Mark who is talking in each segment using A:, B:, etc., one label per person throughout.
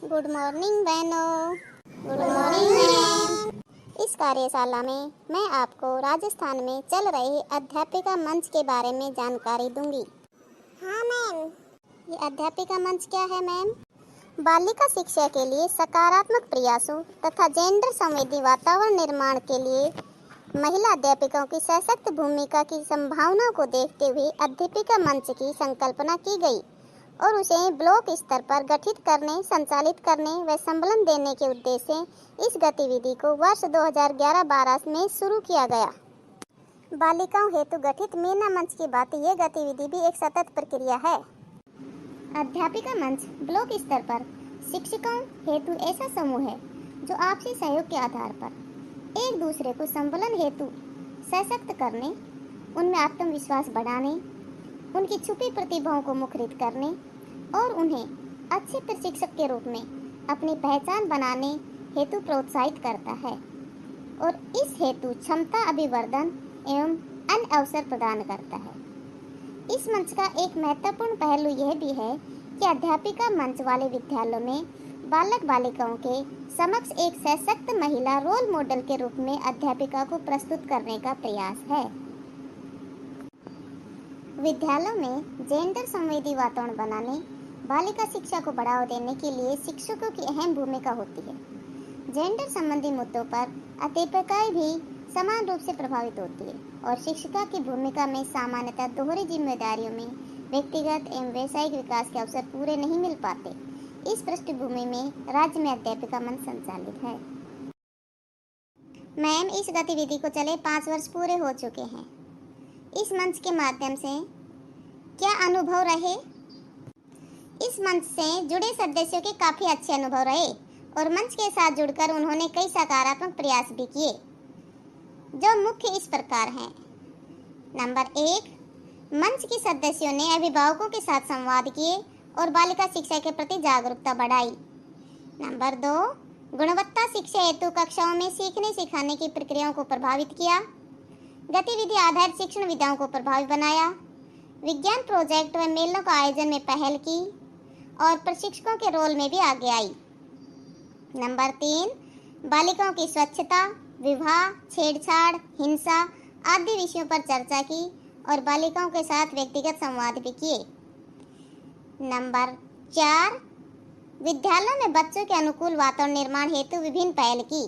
A: Good morning बहनों। Good morning ma'am. इस कार्यशाला में मैं आपको राजस्थान में चल रहे अध्यापिका मंच के बारे में जानकारी दूंगी। हाँ मैम। ये अध्यापिका मंच क्या है मैम? बालिका शिक्षा के लिए सकारात्मक प्रयासों तथा जेंडर संवेदी वातावरण निर्माण के लिए महिला अध्यापिकाओं की सशक्त भूमिका की संभावना को देखते हुए अध्यापिका मंच की संकल्पना की गई और उसे ब्लॉक स्तर पर गठित करने, संचालित करने व संबलन देने के उद्देश्य से इस गतिविधि को वर्ष 2011-12 में शुरू किया गया। बालिकाओं हेतु गठित मीना मंच की बात यह गतिविधि भी एक सतत प्रक्रिया है। अध्यापिका मंच ब्लॉक स्तर पर शिक्षकों हेतु ऐसा समूह है जो आपसी सहयोग के आधार पर एक दूसरे को संबलन हेतु सशक्त करने, उनमें आत्मविश्वास बढ़ाने, उनकी छुपी प्रतिभाओं को मुखरित करने और उन्हें अच्छे प्रशिक्षक के रूप में अपनी पहचान बनाने हेतु प्रोत्साहित करता है और इस हेतु क्षमता अभिवर्धन एवं अन्य अवसर प्रदान करता है। इस मंच का एक महत्वपूर्ण पहलू यह भी है कि अध्यापिका मंच वाले विद्यालयों में बालक बालिकाओं के समक्ष एक सशक्त महिला रोल मॉडल के रूप में अध्यापिका को प्रस्तुत करने का प्रयास है। विद्यालयों में जेंडर संवेदी वातावरण बनाने, बालिका शिक्षा को बढ़ावा देने के लिए शिक्षकों की अहम भूमिका होती है। जेंडर संबंधी मुद्दों पर अध्यापिकाएं भी समान रूप से प्रभावित होती है और शिक्षिका की भूमिका में सामान्यतः दोहरी जिम्मेदारियों में व्यक्तिगत एवं व्यावसायिक विकास के अवसर पूरे नहीं मिल पाते। इस पृष्ठभूमि में राज्य में अध्यापिका मंच संचालित है। मैम, इस गतिविधि को चले 5 वर्ष पूरे हो चुके हैं। इस मंच के माध्यम से क्या अनुभव रहे? इस मंच से जुड़े सदस्यों के काफी अच्छे अनुभव रहे और मंच के साथ जुड़कर उन्होंने कई सकारात्मक प्रयास भी किए, जो मुख्य इस प्रकार हैं। नंबर 1, मंच के सदस्यों ने अभिभावकों के साथ संवाद किए और बालिका शिक्षा के प्रति जागरूकता बढ़ाई। नंबर 2, गुणवत्ता शिक्षा हेतु कक्षाओं में सीखने सिखाने की प्रक्रियाओं को प्रभावित किया, गतिविधि आधारित शिक्षण विधाओं को प्रभावी बनाया, विज्ञान प्रोजेक्ट व मेलों का आयोजन में पहल की और प्रशिक्षकों के रोल में भी आगे आई। नंबर 3, बालिकाओं की स्वच्छता, विवाह, छेड़छाड़, हिंसा आदि विषयों पर चर्चा की और बालिकाओं के साथ व्यक्तिगत संवाद भी किए। नंबर 4, विद्यालयों में बच्चों के अनुकूल वातावरण निर्माण हेतु विभिन्न पहल की,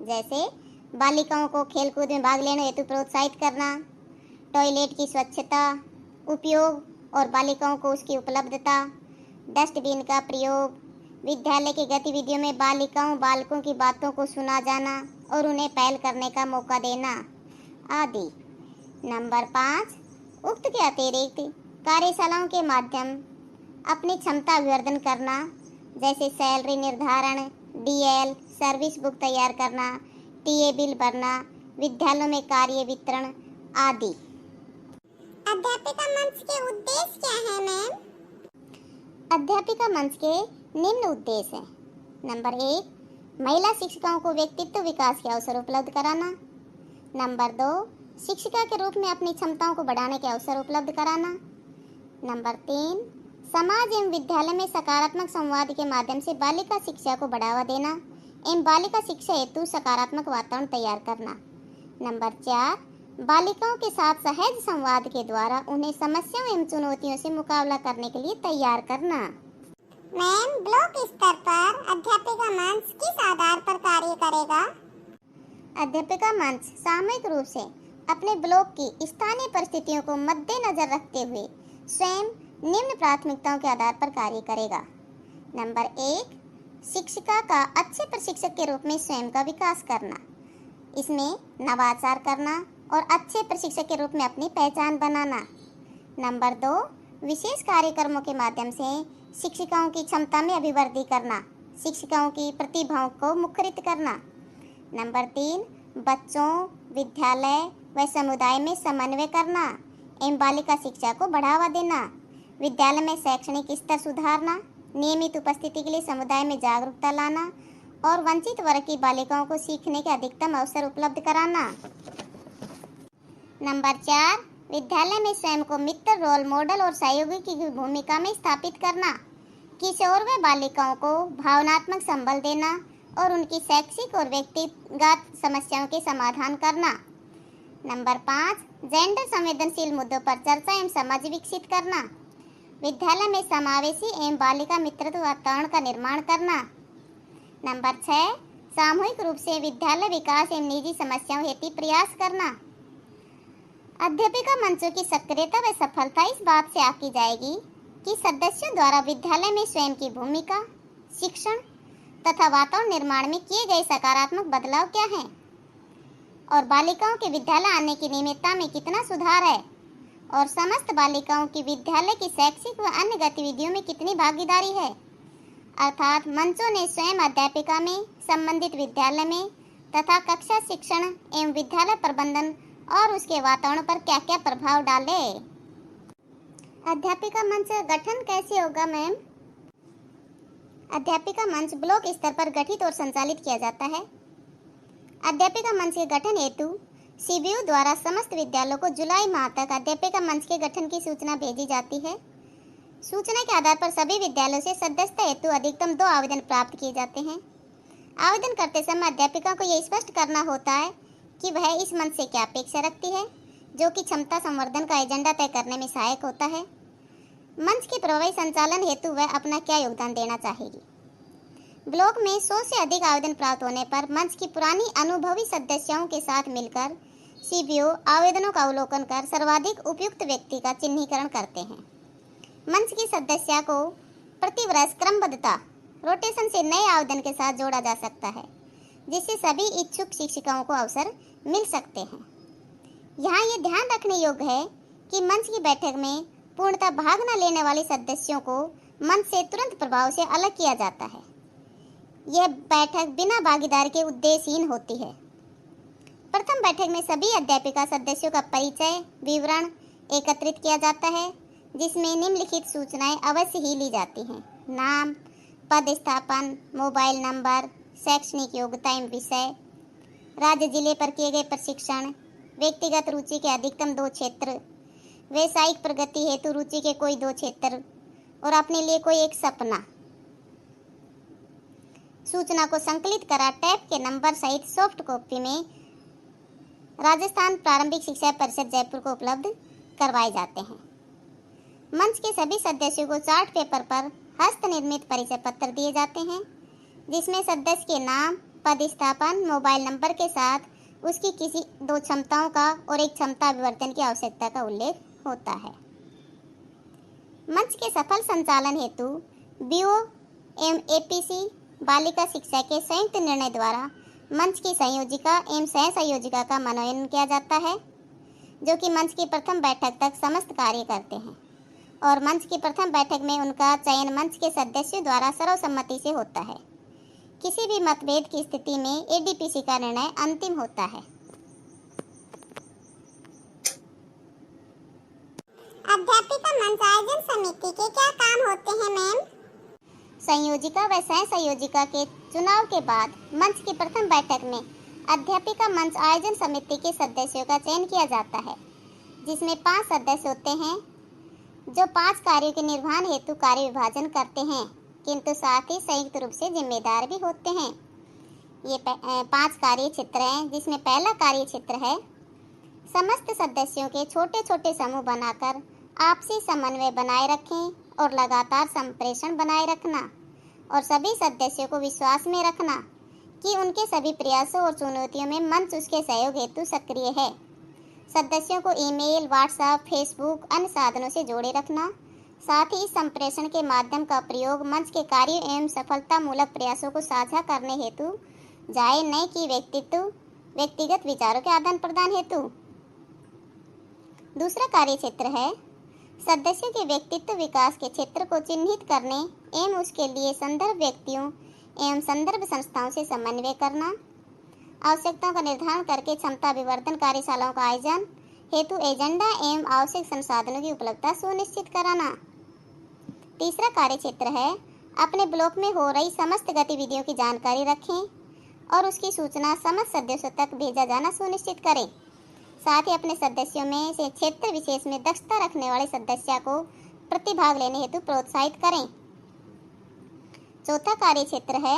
A: जैसे बालिकाओं को खेलकूद में भाग लेने हेतु प्रोत्साहित करना, टॉयलेट की स्वच्छता, उपयोग और बालिकाओं को उसकी उपलब्धता, डस्टबिन का प्रयोग, विद्यालय की गतिविधियों में बालिकाओं बालकों की बातों को सुना जाना और उन्हें पहल करने का मौका देना आदि। नंबर 5, उक्त के अतिरिक्त कार्यशालाओं के माध्यम अपनी क्षमता अभिवर्धन करना, जैसे सैलरी निर्धारण, डीएल, सर्विस बुक तैयार करना, टीए बिल भरना, विद्यालयों में कार्य वितरण आदि। अध्यापिका मंच के उद्देश्य क्या है मैम? अध्यापिका मंच के निम्न उद्देश्य हैं। नंबर 1, महिला शिक्षिकाओं को व्यक्तित्व विकास के अवसर उपलब्ध कराना। नंबर 2, शिक्षिका के रूप में अपनी क्षमताओं को बढ़ाने के अवसर उपलब्ध कराना। नंबर 3, समाज एवं विद्यालय में सकारात्मक संवाद के माध्यम से बालिका शिक्षा को बढ़ावा देना एवं बालिका शिक्षा हेतु सकारात्मक वातावरण तैयार करना। नंबर 4, बालिकाओं के साथ सहज संवाद के द्वारा उन्हें समस्याओं एवं चुनौतियों से मुकाबला करने के लिए तैयार करना। मैम, ब्लॉक स्तर पर अध्यापिका मंच किस आधार पर कार्य करेगा? अध्यापिका मंच सामूहिक रूप से अपने ब्लॉक की स्थानीय परिस्थितियों को मद्देनजर रखते हुए स्वयं निम्न प्राथमिकताओं के आधार पर कार्य करेगा। नंबर 1, शिक्षिका का अच्छे प्रशिक्षक के रूप में स्वयं का विकास करना, इसमें नवाचार करना और अच्छे प्रशिक्षक के रूप में अपनी पहचान बनाना। नंबर 2, विशेष कार्यक्रमों के माध्यम से शिक्षिकाओं की क्षमता में अभिवृद्धि करना, शिक्षिकाओं की प्रतिभाओं को मुखरित करना। नंबर 3, बच्चों, विद्यालय व समुदाय में समन्वय करना एवं बालिका शिक्षा को बढ़ावा देना, विद्यालय में शैक्षणिक स्तर सुधारना, नियमित उपस्थिति के लिए समुदाय में जागरूकता लाना और वंचित वर्ग की बालिकाओं को सीखने के अधिकतम अवसर उपलब्ध कराना। नंबर 4, विद्यालय में स्वयं को मित्र, रोल मॉडल और सहयोगी की भूमिका में स्थापित करना किशोर व बालिकाओं को भावनात्मक संबल देना और उनकी शैक्षिक और व्यक्तिगत समस्याओं के समाधान करना। नंबर 5, जेंडर संवेदनशील मुद्दों पर चर्चा एवं समझ विकसित करना। विद्यालय में समावेशी एवं बालिका मित्रत्व वातावरण का निर्माण करना। नंबर 6, सामूहिक रूप से विद्यालय विकास एवं निजी समस्याओं हेतु प्रयास करना। अध्यापिका मंचों की सक्रियता व सफलता इस बात से आकी जाएगी कि सदस्यों द्वारा विद्यालय में स्वयं की भूमिका, शिक्षण तथा वातावरण निर्माण में किए गए सकारात्मक बदलाव क्या हैं और बालिकाओं के विद्यालय आने की नियमितता में कितना सुधार है और समस्त बालिकाओं की विद्यालय की शैक्षिक व अन्य गतिविधियों में कितनी भागीदारी है। अर्थात मंचों ने स्वयं अध्यापिका में, संबंधित विद्यालय में तथा कक्षा शिक्षण एवं विद्यालय प्रबंधन और उसके वातावरण पर क्या क्या प्रभाव डाले। अध्यापिका मंच गठन कैसे होगा मैम? अध्यापिका मंच ब्लॉक स्तर पर गठित और संचालित किया जाता है। अध्यापिका मंच के गठन हेतु सीबीयू द्वारा समस्त विद्यालयों को जुलाई माह तक अध्यापिका मंच के गठन की सूचना भेजी जाती है। सूचना के आधार पर सभी विद्यालयों से सदस्यता हेतु अधिकतम 2 आवेदन प्राप्त किए जाते हैं। आवेदन करते समय अध्यापिका को यह स्पष्ट करना होता है कि वह इस मंच से क्या अपेक्षा रखती है, जो कि क्षमता संवर्धन का एजेंडा तय करने में सहायक होता है। मंच के प्रभावी संचालन हेतु वह अपना क्या योगदान देना चाहेगी। ब्लॉक में 100 से अधिक आवेदन प्राप्त होने पर मंच की पुरानी अनुभवी सदस्यों के साथ मिलकर सीबीओ आवेदनों का अवलोकन कर सर्वाधिक उपयुक्त व्यक्ति का चिन्हीकरण करते हैं। मंच की सदस्या को प्रतिवर्ष क्रमबद्धता रोटेशन से नए आवेदन के साथ जोड़ा जा सकता है, जिससे सभी इच्छुक शिक्षिकाओं को अवसर मिल सकते हैं। यहाँ ये ध्यान रखने योग्य है कि मंच की बैठक में पूर्णतः भाग न लेने वाले सदस्यों को मंच से तुरंत प्रभाव से अलग किया जाता है। यह बैठक बिना भागीदारी के उद्देश्यहीन होती है। प्रथम बैठक में सभी अध्यापिका सदस्यों का परिचय विवरण एकत्रित किया जाता है, जिसमें निम्नलिखित सूचनाएं अवश्य ही ली जाती हैं: नाम, पदस्थापन, मोबाइल नंबर, शैक्षणिक योग्यता एवं विषय, राज्य जिले पर किए गए प्रशिक्षण, व्यक्तिगत रुचि के अधिकतम 2 क्षेत्र, व्यवसायिक प्रगति हेतु रुचि के कोई 2 क्षेत्र और अपने लिए कोई एक सपना। सूचना को संकलित करा टैब के नंबर सहित सॉफ्ट कॉपी में राजस्थान प्रारंभिक शिक्षा परिषद जयपुर को उपलब्ध करवाए जाते हैं। मंच के सभी सदस्यों को चार्ट पेपर पर हस्त निर्मित परिचय पत्र दिए जाते हैं, जिसमें सदस्य के नाम, पदस्थापन, मोबाइल नंबर के साथ उसकी किसी 2 क्षमताओं का और एक क्षमता विवर्तन की आवश्यकता का उल्लेख होता है। मंच के सफल संचालन हेतु बीओ एवं एपीसी बालिका शिक्षा के संयुक्त निर्णय द्वारा मंच की संयोजिका एवं सह संयोजिका का मनोनयन किया जाता है, जो कि मंच की प्रथम बैठक तक समस्त कार्य करते हैं और मंच की प्रथम बैठक में उनका चयन मंच के सदस्यों द्वारा सर्वसम्मति से होता है। किसी भी मतभेद की स्थिति में एडीपीसी का निर्णय अंतिम होता है।
B: अध्यापिका मंच आयोजन समिति के क्या काम होते हैं मैम?
A: संयोजिका व सह संयोजिका के चुनाव के बाद मंच की प्रथम बैठक में अध्यापिका मंच आयोजन समिति के सदस्यों का चयन किया जाता है, जिसमें 5 सदस्य होते हैं, जो 5 कार्यों के निर्वहन हेतु कार्य विभाजन करते हैं, किंतु साथ ही संयुक्त रूप से जिम्मेदार भी होते हैं। ये 5 कार्य क्षेत्र हैं, जिसमें पहला कार्य क्षेत्र है समस्त सदस्यों के छोटे छोटे समूह बनाकर आपसी समन्वय बनाए रखें और लगातार संप्रेषण बनाए रखना और सभी सदस्यों को विश्वास में रखना कि उनके सभी प्रयासों और चुनौतियों में मंच उसके सहयोग हेतु सक्रिय है। सदस्यों को ईमेल, व्हाट्सएप, फेसबुक, अन्य साधनों से जोड़े रखना, साथ ही संप्रेषण के माध्यम का प्रयोग मंच के कार्यों एवं सफलतामूलक प्रयासों को साझा करने हेतु जाए, न कि व्यक्तिगत विचारों के आदान प्रदान हेतु। दूसरा कार्य क्षेत्र है सदस्यों के व्यक्तित्व विकास के क्षेत्र को चिन्हित करने एवं उसके लिए संदर्भ व्यक्तियों एवं संदर्भ संस्थाओं से समन्वय करना, आवश्यकताओं का निर्धारण करके क्षमता विवर्धन कार्यशालाओं का आयोजन हेतु एजेंडा एवं आवश्यक संसाधनों की उपलब्धता सुनिश्चित कराना। तीसरा कार्य क्षेत्र है अपने ब्लॉक में हो रही समस्त गतिविधियों की जानकारी रखें और उसकी सूचना समस्त सदस्यों तक भेजा जाना सुनिश्चित करें। साथ ही अपने सदस्यों में से क्षेत्र विशेष में दक्षता रखने वाले सदस्य को प्रतिभाग लेने हेतु प्रोत्साहित करें। चौथा कार्य क्षेत्र है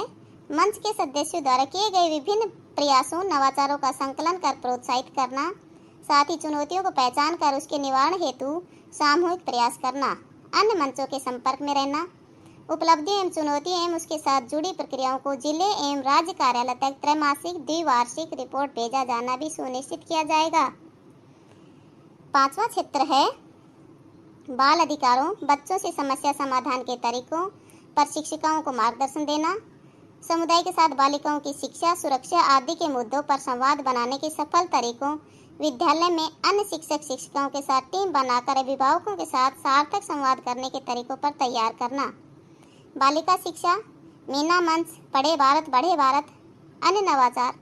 A: मंच के सदस्यों द्वारा किए गए विभिन्न प्रयासों नवाचारों का संकलन कर प्रोत्साहित करना, साथ ही चुनौतियों को पहचान कर उसके निवारण हेतु सामूहिक प्रयास करना, अन्य मंचों के संपर्क में रहना, उपलब्धियों एवं चुनौतियों एवं उसके साथ जुड़ी प्रक्रियाओं को जिले एवं राज्य कार्यालय तक त्रैमासिक द्विवार्षिक रिपोर्ट भेजा जाना भी सुनिश्चित किया जाएगा। पांचवा क्षेत्र है बाल अधिकारों, बच्चों से समस्या समाधान के तरीकों पर शिक्षिकाओं को मार्गदर्शन देना, समुदाय के साथ बालिकाओं की शिक्षा, सुरक्षा आदि के मुद्दों पर संवाद बनाने के सफल तरीकों, विद्यालय में अन्य शिक्षक शिक्षिकाओं के साथ टीम बनाकर अभिभावकों के साथ सार्थक संवाद करने के तरीकों पर तैयार करना, बालिका शिक्षा, मीना मंच, पढ़े भारत बढ़े भारत, अन्य नवाचार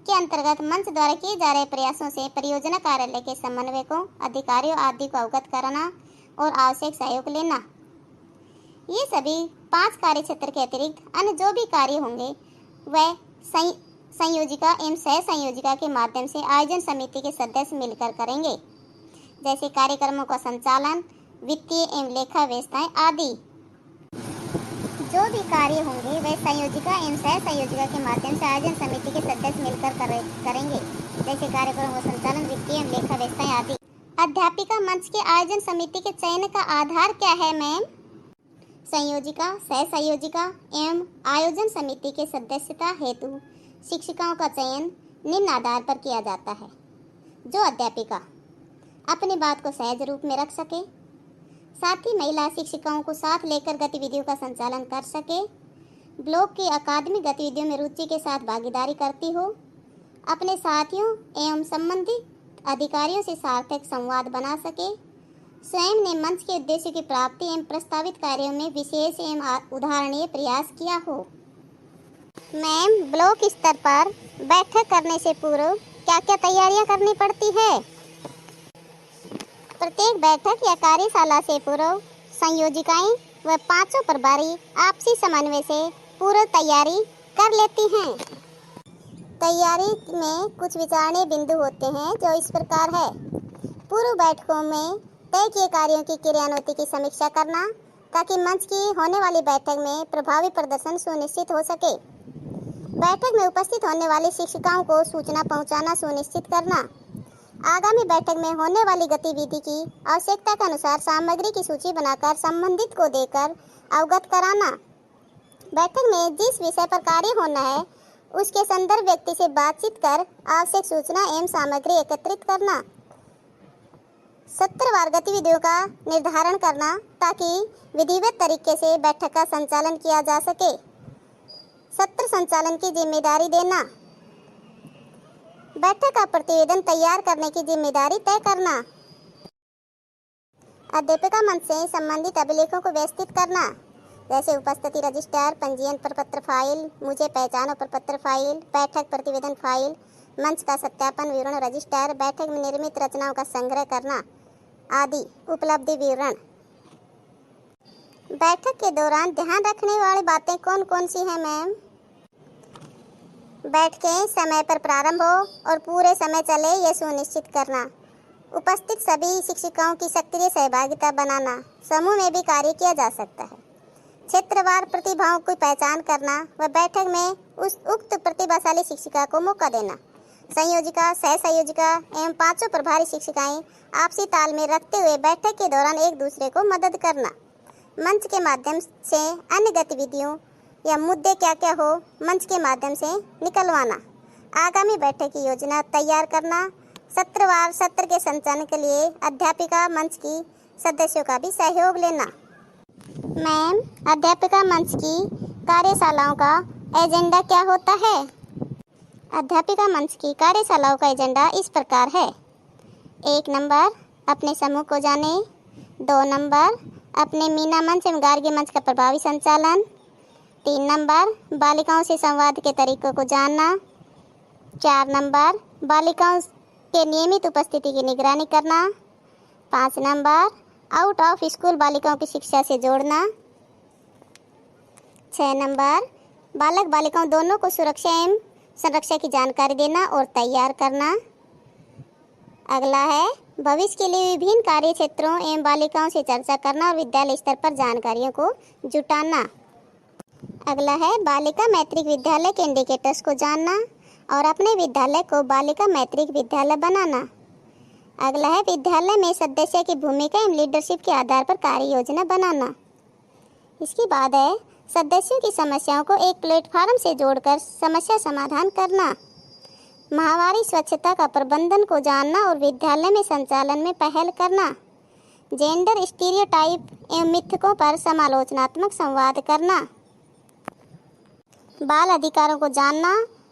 A: के अंतर्गत मंच द्वारा किए जा रहे प्रयासों से परियोजना कार्यालय के समन्वयकों, अधिकारियों आदि को अवगत कराना और आवश्यक सहयोग लेना। ये सभी 5 कार्य क्षेत्र के अतिरिक्त अन्य जो भी कार्य होंगे वह संयोजिका एवं सह संयोजिका के माध्यम से आयोजन समिति के सदस्य मिलकर करेंगे, जैसे कार्यक्रमों का संचालन, वित्तीय एवं लेखा व्यवस्थाएं आदि। जो भी कार्य होंगे वह संयोजिका एवं सह संयोजिका के माध्यम से आयोजन समिति के सदस्य मिलकर करेंगे, जैसे कार्यक्रमों का संचालन, वित्तीय एवं लेखा व्यवस्थाएं आदि। अध्यापिका मंच के आयोजन समिति के चयन का आधार क्या है मैम? संयोजिका, सह संयोजिका एवं आयोजन समिति के सदस्यता हेतु शिक्षिकाओं का चयन निम्न आधार पर किया जाता है। जो अध्यापिका अपनी बात को सहज रूप में रख सके, साथ ही महिला शिक्षिकाओं को साथ लेकर गतिविधियों का संचालन कर सके, ब्लॉक की अकादमिक गतिविधियों में रुचि के साथ भागीदारी करती हो, अपने साथियों एवं संबंधित अधिकारियों से सार्थक संवाद बना सके, स्वयं ने मंच के उद्देश्य की प्राप्ति एवं प्रस्तावित कार्यों में विशेष एवं उदाहरणीय प्रयास किया हो। मैम, ब्लॉक स्तर पर बैठक करने से पूर्व क्या क्या तैयारियां करनी पड़ती है? प्रत्येक बैठक या कार्यशाला से पूर्व संयोजिकाएं व 5 प्रभारी आपसी समन्वय से पूर्व तैयारी कर लेती हैं। तैयारी में कुछ विचारणीय बिंदु होते हैं जो इस प्रकार है। पूर्व बैठकों में तय किए कार्यों की क्रियान्विति की समीक्षा करना ताकि मंच की होने वाली बैठक में प्रभावी प्रदर्शन सुनिश्चित हो सके। बैठक में उपस्थित होने वाली शिक्षिकाओं को सूचना पहुंचाना सुनिश्चित करना। आगामी बैठक में होने वाली गतिविधि की आवश्यकता के अनुसार सामग्री की सूची बनाकर संबंधित को देकर अवगत कराना। बैठक में जिस विषय पर कार्य होना है उसके संदर्भ व्यक्ति से बातचीत कर आवश्यक सूचना एवं सामग्री एकत्रित करना। सत्रवार गतिविधियों का निर्धारण करना ताकि विधिवत तरीके से बैठक का संचालन किया जा सके। सत्र संचालन की जिम्मेदारी देना। बैठक का प्रतिवेदन तैयार करने की जिम्मेदारी तय करना। अध्यापिका मंच से संबंधित अभिलेखों को व्यवस्थित करना, जैसे उपस्थिति रजिस्टर, पंजीयन प्रपत्र फाइल, मुझे पहचानो प्रपत्र फाइल, बैठक प्रतिवेदन फाइल, मंच का सत्यापन विवरण रजिस्टर, बैठक में निर्मित रचनाओं का संग्रह करना आदि। उपलब्धि विवरण। बैठक के दौरान ध्यान रखने वाली बातें कौन कौन सी हैं मैम? बैठकें समय पर प्रारंभ हो और पूरे समय चले यह सुनिश्चित करना। उपस्थित सभी शिक्षिकाओं की सक्रिय सहभागिता बनाना। समूह में भी कार्य किया जा सकता है। क्षेत्रवार प्रतिभाओं की पहचान करना व बैठक में उस उक्त प्रतिभाशाली शिक्षिका को मौका देना। संयोजिका, सह संयोजिका एवं 5 प्रभारी शिक्षिकाएं आपसी तालमेल रखते हुए बैठक के दौरान एक दूसरे को मदद करना। मंच के माध्यम से अन्य गतिविधियों या मुद्दे क्या क्या हो मंच के माध्यम से निकलवाना। आगामी बैठक की योजना तैयार करना। सत्रवार सत्र के संचालन के लिए अध्यापिका मंच की सदस्यों का भी सहयोग लेना। मैम, अध्यापिका मंच की कार्यशालाओं का एजेंडा क्या होता है? अध्यापिका मंच की कार्यशालाओं का एजेंडा इस प्रकार है। 1 नंबर, अपने समूह को जाने। 2 नंबर, अपने मीना मंच एवं गार्गी मंच का प्रभावी संचालन। 3 नंबर, बालिकाओं से संवाद के तरीकों को जानना। 4 नंबर, बालिकाओं के नियमित उपस्थिति की निगरानी करना। 5 नंबर, आउट ऑफ स्कूल बालिकाओं की शिक्षा से जोड़ना। 6 नंबर, बालक बालिकाओं दोनों को सुरक्षा एवं संरक्षा की जानकारी देना और तैयार करना। अगला है भविष्य के लिए विभिन्न कार्य क्षेत्रों एवं बालिकाओं से चर्चा करना और विद्यालय स्तर पर जानकारियों को जुटाना। अगला है बालिका मैत्रिक विद्यालय के इंडिकेटर्स को जानना और अपने विद्यालय को बालिका मैत्रिक विद्यालय बनाना। अगला है विद्यालय में सदस्य की भूमिका एवं लीडरशिप के आधार पर कार्य योजना बनाना। इसके बाद है सदस्यों की समस्याओं को एक प्लेटफॉर्म से जोड़कर समस्या समाधान करना। माहवारी स्वच्छता का प्रबंधन को जानना और विद्यालय में संचालन में पहल करना। जेंडर स्टीरियोटाइप एवं मिथकों पर समालोचनात्मक संवाद करना। बाल अधिकारों को जानना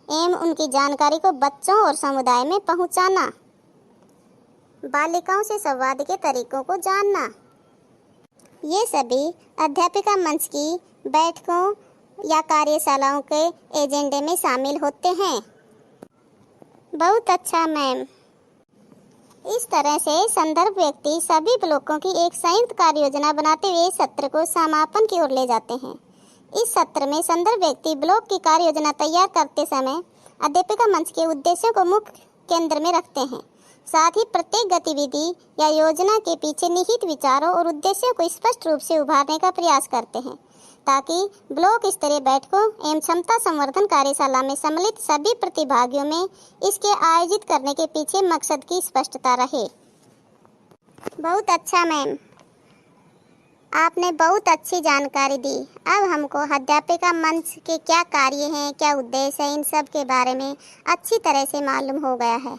A: एवं उनकी जानकारी को बच्चों और समुदाय में पहुंचाना। बालिकाओं से संवाद के तरीकों को जानना। ये सभी अध्यापिका मंच की बैठकों या कार्यशालाओं के एजेंडे में शामिल होते हैं। बहुत अच्छा मैम। इस तरह से संदर्भ व्यक्ति सभी ब्लॉकों की एक संयुक्त कार्य योजना बनाते हुए सत्र को समापन की ओर ले जाते हैं। इस सत्र में संदर्भ व्यक्ति ब्लॉक की कार्य योजना तैयार करते समय अध्यापिका मंच के उद्देश्यों को मुख्य केंद्र में रखते हैं। साथ ही प्रत्येक गतिविधि या योजना के पीछे निहित विचारों और उद्देश्यों को स्पष्ट रूप से उभारने का प्रयास करते हैं, ताकि ब्लॉक स्तरीय बैठकों एवं क्षमता संवर्धन कार्यशाला में सम्मिलित सभी प्रतिभागियों में इसके आयोजित करने के पीछे मकसद की स्पष्टता रहे। बहुत अच्छा मैम, आपने बहुत अच्छी जानकारी दी। अब हमको अध्यापिका मंच के क्या कार्य हैं, क्या उद्देश्य हैं, इन सब के बारे में अच्छी तरह से मालूम हो गया है।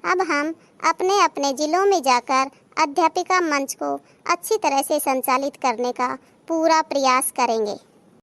A: अब हम अपने अपने जिलों में जाकर अध्यापिका मंच को अच्छी तरह से संचालित करने का पूरा प्रयास करेंगे।